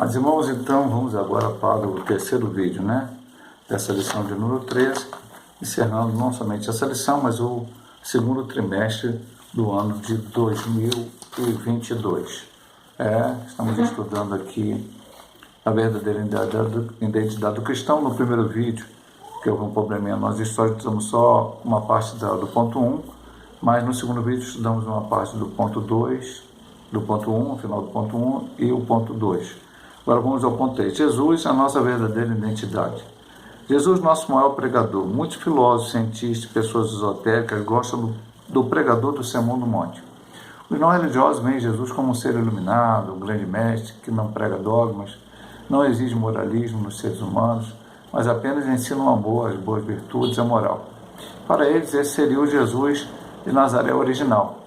Mas, irmãos, então vamos agora para o terceiro vídeo, dessa lição de número 13, encerrando não somente essa lição, mas o segundo trimestre do ano de 2022. Estamos estudando aqui a verdadeira identidade do cristão. No primeiro vídeo, que houve um probleminha, nós estudamos só uma parte do ponto 1, mas no segundo vídeo estudamos uma parte do ponto 2, do ponto 1, o final do ponto 1 e o ponto 2. Agora vamos ao ponto 3. Jesus, a nossa verdadeira identidade. Jesus, nosso maior pregador. Muitos filósofos, cientistas, pessoas esotéricas gostam do pregador do Sermão do Monte. Os não religiosos veem Jesus como um ser iluminado, um grande mestre que não prega dogmas, não exige moralismo nos seres humanos, mas apenas ensina o amor, as boas virtudes e a moral. Para eles, esse seria o Jesus de Nazaré original.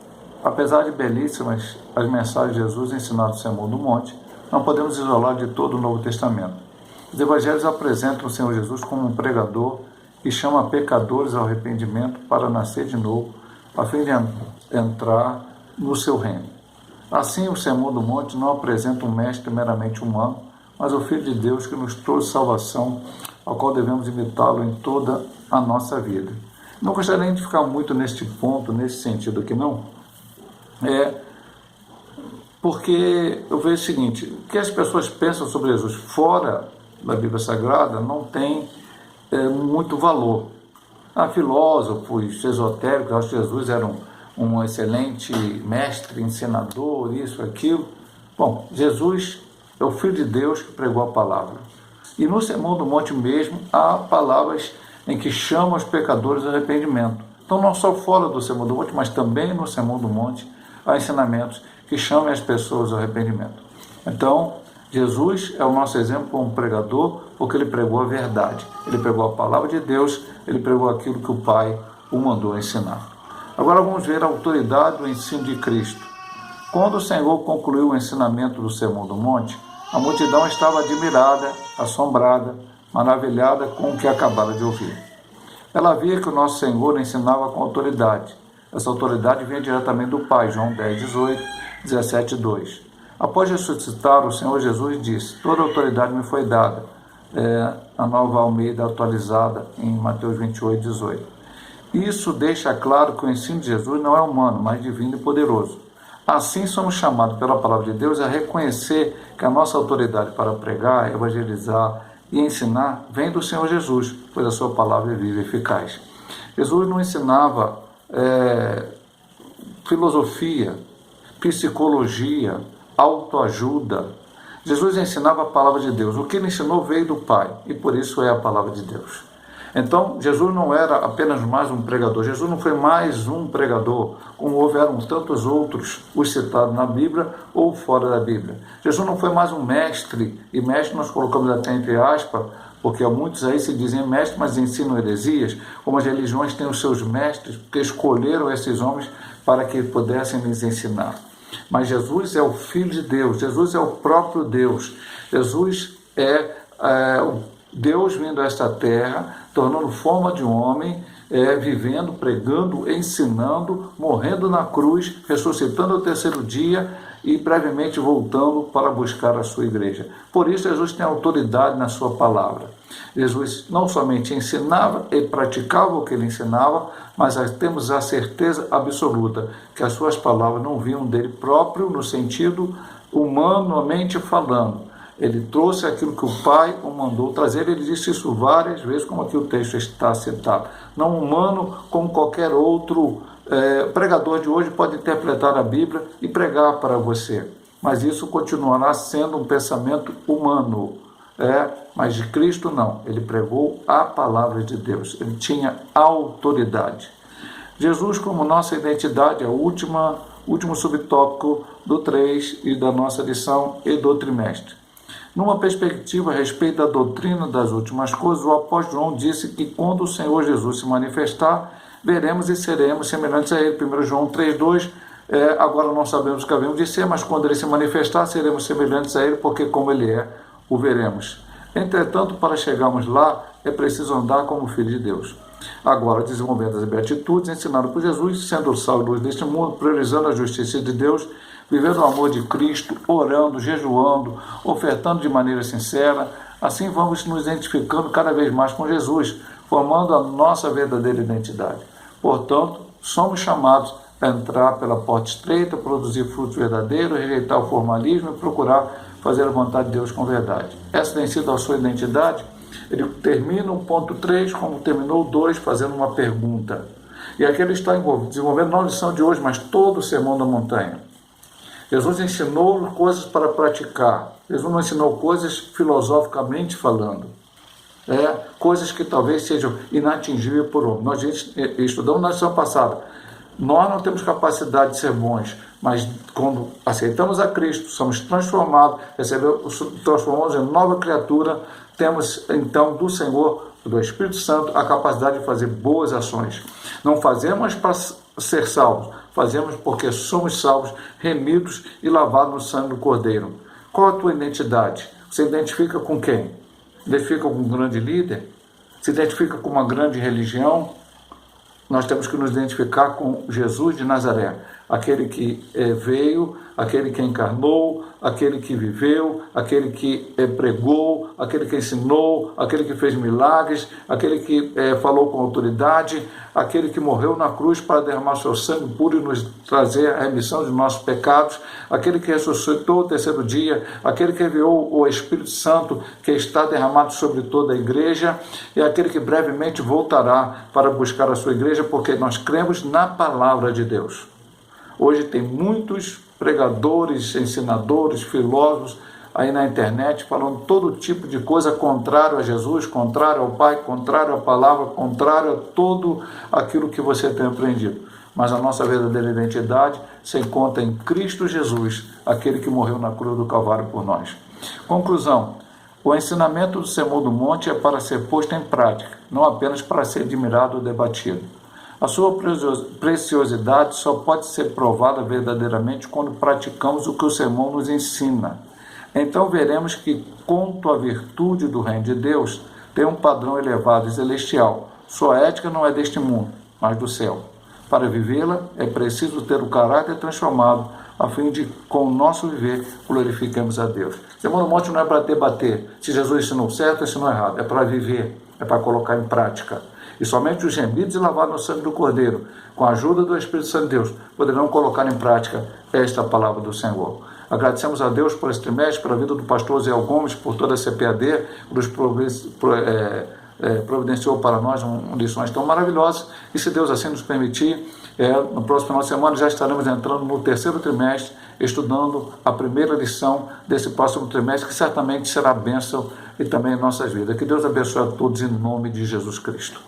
Apesar de belíssimas as mensagens de Jesus ensinadas no Sermão do Monte, não podemos isolar de todo o Novo Testamento. Os evangelhos apresentam o Senhor Jesus como um pregador que chama pecadores ao arrependimento para nascer de novo, a fim de entrar no seu reino. Assim, o Sermão do Monte não apresenta um mestre meramente humano, mas o Filho de Deus que nos trouxe salvação, ao qual devemos imitá-lo em toda a nossa vida. Não gostaria de ficar muito neste ponto, nesse sentido aqui, não. Porque eu vejo o seguinte: o que as pessoas pensam sobre Jesus fora da Bíblia Sagrada não tem muito valor. Há filósofos esotéricos acham que Jesus era um excelente mestre, ensinador, isso, aquilo. Bom, Jesus é o Filho de Deus que pregou a palavra. E no Sermão do Monte mesmo, há palavras em que chamam os pecadores ao arrependimento. Então, não só fora do Sermão do Monte, mas também no Sermão do Monte, há ensinamentos que chamem as pessoas ao arrependimento. Então, Jesus é o nosso exemplo como pregador, porque ele pregou a verdade. Ele pregou a palavra de Deus, ele pregou aquilo que o Pai o mandou ensinar. Agora vamos ver a autoridade do ensino de Cristo. Quando o Senhor concluiu o ensinamento do Sermão do Monte, a multidão estava admirada, assombrada, maravilhada com o que acabara de ouvir. Ela via que o nosso Senhor ensinava com autoridade. Essa autoridade vinha diretamente do Pai, João 10, 18, 17, 2. Após ressuscitar, o Senhor Jesus disse: toda autoridade me foi dada. A Nova Almeida atualizada em Mateus 28, 18. Isso deixa claro que o ensino de Jesus não é humano, mas divino e poderoso. Assim, somos chamados pela palavra de Deus a reconhecer que a nossa autoridade para pregar, evangelizar e ensinar vem do Senhor Jesus, pois a sua palavra é viva e eficaz. Jesus não ensinava filosofia, psicologia, autoajuda. Jesus ensinava a palavra de Deus. O que ele ensinou veio do Pai, e por isso é a palavra de Deus. Então, Jesus não era apenas mais um pregador. Jesus não foi mais um pregador, como houveram tantos outros, os citados na Bíblia ou fora da Bíblia. Jesus não foi mais um mestre, e mestre nós colocamos até entre aspas, porque há muitos aí se dizem mestres, mas ensinam heresias, como as religiões têm os seus mestres, porque escolheram esses homens para que pudessem lhes ensinar. Mas Jesus é o Filho de Deus, Jesus é o próprio Deus, Jesus é o Deus vindo a esta terra, tornando forma de homem, vivendo, pregando, ensinando, morrendo na cruz, ressuscitando ao terceiro dia e brevemente voltando para buscar a sua igreja. Por isso, Jesus tem autoridade na sua palavra. Jesus não somente ensinava e praticava o que ele ensinava, mas temos a certeza absoluta que as suas palavras não vinham dele próprio, no sentido humanamente falando. Ele trouxe aquilo que o Pai o mandou trazer. Ele disse isso várias vezes, como aqui o texto está citado. Não humano, como qualquer outro pregador de hoje pode interpretar a Bíblia e pregar para você. Mas isso continuará sendo um pensamento humano. Mas de Cristo não. Ele pregou a palavra de Deus. Ele tinha autoridade. Jesus como nossa identidade é o último subtópico do 3 e da nossa lição e do trimestre. Numa perspectiva a respeito da doutrina das últimas coisas, o apóstolo João disse que quando o Senhor Jesus se manifestar, veremos e seremos semelhantes a ele. 1 João 3,2, agora não sabemos o que havemos de ser, mas quando ele se manifestar, seremos semelhantes a ele, porque como ele é, o veremos. Entretanto, para chegarmos lá, é preciso andar como filho de Deus. Agora, desenvolvendo as beatitudes ensinadas por Jesus, sendo o sal e luz deste mundo, priorizando a justiça de Deus, vivendo o amor de Cristo, orando, jejuando, ofertando de maneira sincera. Assim vamos nos identificando cada vez mais com Jesus, formando a nossa verdadeira identidade. Portanto, somos chamados a entrar pela porta estreita, produzir frutos verdadeiros, rejeitar o formalismo e procurar fazer a vontade de Deus com verdade. Essa tem sido a sua identidade. Ele termina o ponto 3, como terminou o 2, fazendo uma pergunta. E aqui ele está desenvolvendo não a lição de hoje, mas todo o Sermão da Montanha. Jesus ensinou coisas para praticar. Jesus não ensinou coisas filosoficamente falando. Coisas que talvez sejam inatingíveis por homem. Nós estudamos na lição passada. Nós não temos capacidade de ser bons, mas quando aceitamos a Cristo, somos transformados, transformamos em nova criatura, temos então do Senhor, do Espírito Santo, a capacidade de fazer boas ações. Não fazemos para ser salvos, fazemos porque somos salvos, remidos e lavados no sangue do Cordeiro. Qual a tua identidade? Você identifica com quem? Identifica com um grande líder? Se identifica com uma grande religião? Nós temos que nos identificar com Jesus de Nazaré, aquele que veio, aquele que encarnou, aquele que viveu, aquele que pregou, aquele que ensinou, aquele que fez milagres, aquele que falou com autoridade, aquele que morreu na cruz para derramar seu sangue puro e nos trazer a remissão de nossos pecados, aquele que ressuscitou o terceiro dia, aquele que enviou o Espírito Santo que está derramado sobre toda a igreja e aquele que brevemente voltará para buscar a sua igreja, porque nós cremos na palavra de Deus. Hoje tem muitos pregadores, ensinadores, filósofos aí na internet falando todo tipo de coisa contrário a Jesus, contrário ao Pai, contrário à palavra, contrário a tudo aquilo que você tem aprendido. Mas a nossa verdadeira identidade se encontra em Cristo Jesus, aquele que morreu na cruz do Calvário por nós. Conclusão: o ensinamento do Sermão do Monte é para ser posto em prática, não apenas para ser admirado ou debatido. A sua preciosidade só pode ser provada verdadeiramente quando praticamos o que o sermão nos ensina. Então veremos que, quanto à virtude do reino de Deus, tem um padrão elevado e celestial. Sua ética não é deste mundo, mas do céu. Para vivê-la, é preciso ter o caráter transformado, a fim de, com o nosso viver, glorifiquemos a Deus. O Sermão do Monte não é para debater se Jesus ensinou certo ou ensinou errado, é para viver, é para colocar em prática. E somente os remidos e lavados no sangue do Cordeiro, com a ajuda do Espírito Santo de Deus, poderão colocar em prática esta palavra do Senhor. Agradecemos a Deus por esse trimestre, pela vida do pastor Zé Gomes, por toda a CPAD, que nos providenciou para nós lições tão maravilhosas. E se Deus assim nos permitir, no próximo final de semana já estaremos entrando no terceiro trimestre, estudando a primeira lição desse próximo trimestre, que certamente será bênção e também em nossas vidas. Que Deus abençoe a todos em nome de Jesus Cristo.